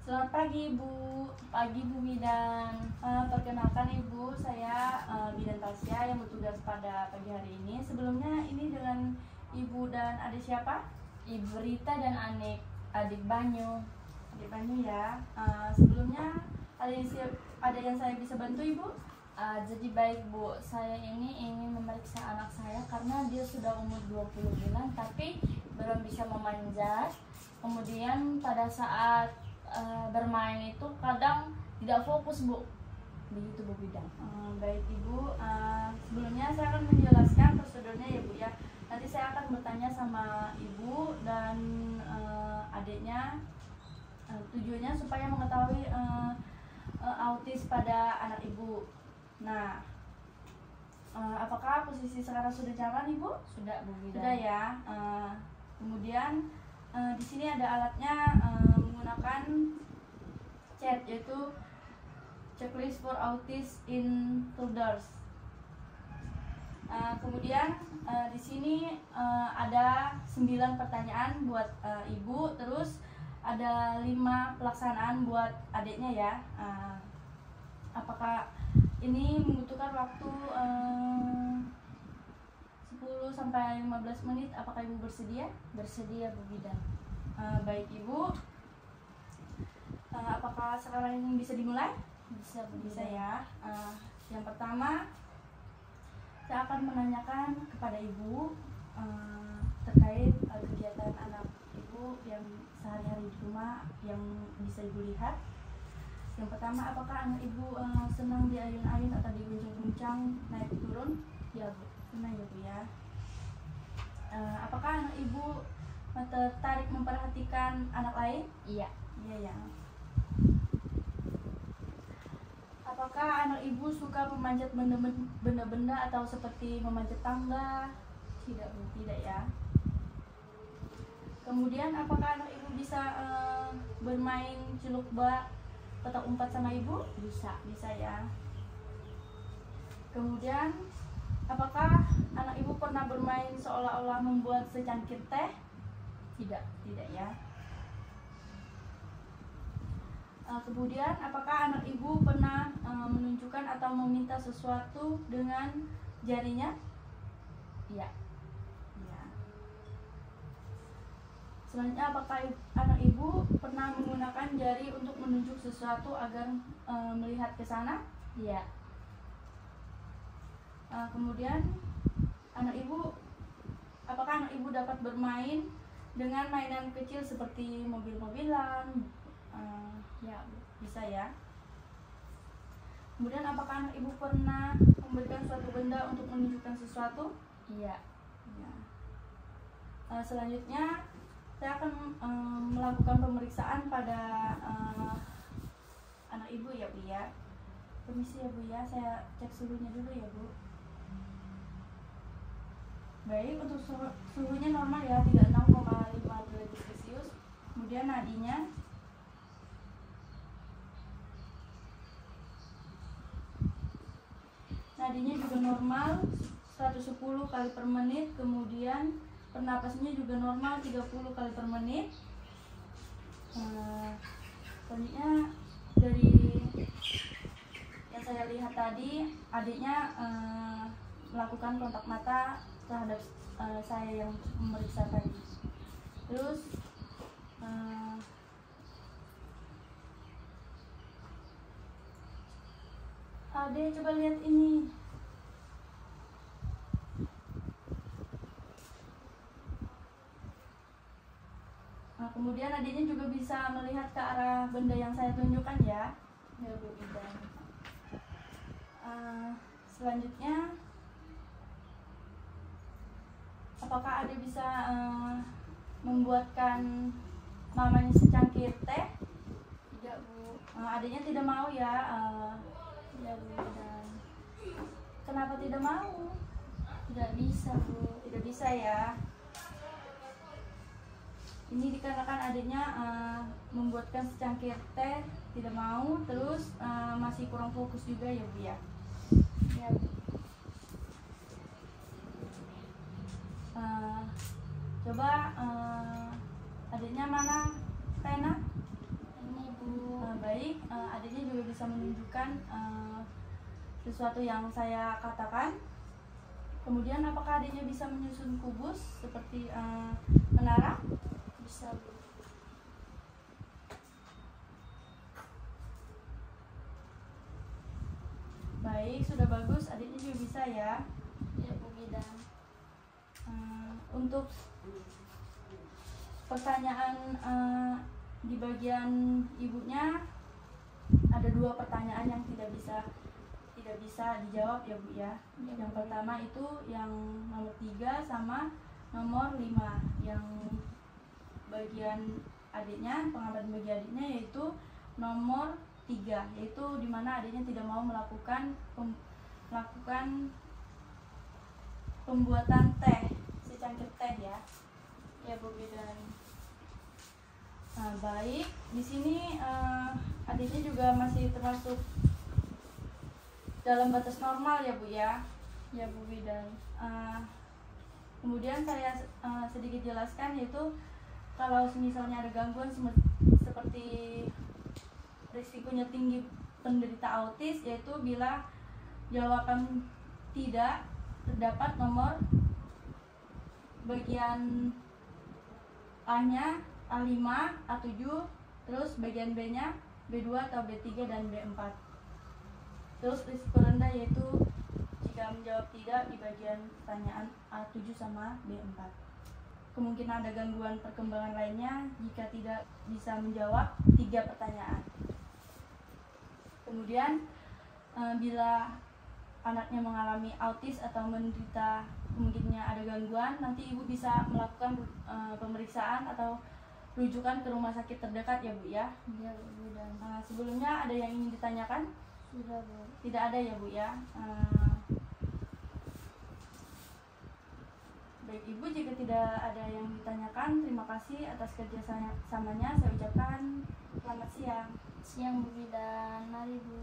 Selamat pagi Ibu. Pagi Bu Bidan. Perkenalkan Ibu, saya Bidan Tasya yang bertugas pada pagi hari ini. Sebelumnya ini dengan Ibu dan adik siapa? Ibu Rita dan adik Banyu. Adik Banyu ya. Sebelumnya ada yang saya bisa bantu Ibu? Jadi baik Bu, saya ini ingin memeriksa anak saya karena dia sudah umur 20 bulan tapi belum bisa memanjat. Kemudian pada saat bermain itu kadang tidak fokus Bu. Begitu Bu Bidan. Baik Ibu, sebelumnya saya akan menjelaskan prosedurnya ya Bu ya. Nanti saya akan bertanya sama Ibu dan adiknya. Tujuannya supaya mengetahui autis pada anak Ibu. Nah, apakah posisi sekarang sudah nyaman Ibu? Sudah Bu Bidan. Sudah ya. Kemudian di sini ada alatnya, menggunakan chat, yaitu checklist for autis in toddlers. Kemudian di sini ada 9 pertanyaan buat Ibu, terus ada 5 pelaksanaan buat adiknya ya. Apakah ini membutuhkan waktu 10 sampai 15 menit? Apakah Ibu bersedia? Bersedia Bu Bidan. Baik Ibu. Apakah sekarang ini bisa dimulai? Bisa Bu Bisa Bidan. ya. Yang pertama, saya akan menanyakan kepada Ibu terkait kegiatan anak Ibu yang sehari-hari di rumah yang bisa Ibu lihat. Yang pertama, apakah anak Ibu senang diayun-ayun atau diguncang-guncang naik turun? Ya Bu. Senang ya Bu ya. Apakah anak Ibu tertarik memperhatikan anak lain? Iya. Iya ya. Apakah anak Ibu suka memanjat benda-benda atau seperti memanjat tangga? Tidak Bu. Tidak ya. Kemudian apakah anak Ibu bisa bermain celuk bak, petak umpat sama Ibu? Bisa. Bisa ya. Kemudian apakah anak Ibu pernah bermain seolah-olah membuat secangkir teh? Tidak. Tidak ya. Kemudian apakah anak Ibu pernah menunjukkan atau meminta sesuatu dengan jarinya? Iya. Ya. Selanjutnya, apakah anak Ibu pernah menggunakan jari untuk menunjuk sesuatu agar melihat ke sana? Iya. Kemudian apakah anak Ibu dapat bermain dengan mainan kecil seperti mobil-mobilan? Ya, bisa ya. Kemudian apakah anak Ibu pernah memberikan suatu benda untuk menunjukkan sesuatu? Iya. Ya. Selanjutnya saya akan melakukan pemeriksaan pada anak Ibu ya Bu ya. Permisi ya Bu ya, saya cek suhunya dulu ya Bu. Baik, untuk suhunya normal ya, 36,5 derajat Celcius. Kemudian nadinya juga normal 110 kali per menit. Kemudian pernapasnya juga normal 30 kali per menit. Selanjutnya dari yang saya lihat tadi, adiknya melakukan kontak mata terhadap saya yang memeriksa tadi. Terus Adek coba lihat ini. Kemudian adiknya juga bisa melihat ke arah benda yang saya tunjukkan ya. Ya Bu Bidan. Selanjutnya, apakah adik bisa membuatkan mamanya secangkir teh? Tidak Bu. Adiknya tidak mau ya. Ya Bu Bidan. Kenapa tidak mau? Tidak bisa Bu. Tidak bisa ya. Ini dikarenakan adiknya membuatkan secangkir teh tidak mau, terus masih kurang fokus juga ya Bu ya. Ya Bu. Coba adiknya mana pena? Ini Bu. baik, adiknya juga bisa menunjukkan sesuatu yang saya katakan. Kemudian apakah adiknya bisa menyusun kubus seperti menara? Bisa Bu. Baik, sudah bagus, adiknya juga bisa ya. Ya Bu Bidan. Untuk pertanyaan di bagian ibunya ada 2 pertanyaan yang tidak bisa dijawab ya Bu ya. Yang pertama itu yang nomor 3 sama nomor 5. Yang bagian adiknya, pengamatan bagi adiknya yaitu nomor 3, yaitu dimana adiknya tidak mau melakukan pembuatan teh, secangkir teh ya. Ya Bu Bidan. Nah, baik, di sini adiknya juga masih termasuk dalam batas normal ya Bu ya. Ya Bu Bidan. Kemudian saya sedikit jelaskan, yaitu kalau misalnya ada gangguan seperti risikonya tinggi penderita autis, yaitu bila jawaban tidak terdapat nomor bagian A-nya A5, A7, terus bagian B-nya B2 atau B3 dan B4. Terus risiko rendah yaitu jika menjawab tidak di bagian pertanyaan A7 sama B4. Kemungkinan ada gangguan perkembangan lainnya jika tidak bisa menjawab 3 pertanyaan. Kemudian bila anaknya mengalami autis atau menderita kemungkinannya ada gangguan, nanti ibu bisa melakukan pemeriksaan atau rujukan ke rumah sakit terdekat ya Bu ya. Ya Bu Bidan. Sebelumnya ada yang ingin ditanyakan? Sudah Bu. Tidak ada ya Bu ya. Baik Ibu, jika tidak ada yang ditanyakan, terima kasih atas kerjasamanya. Saya ucapkan selamat siang. Siang Bu Bidan. Mari Bu.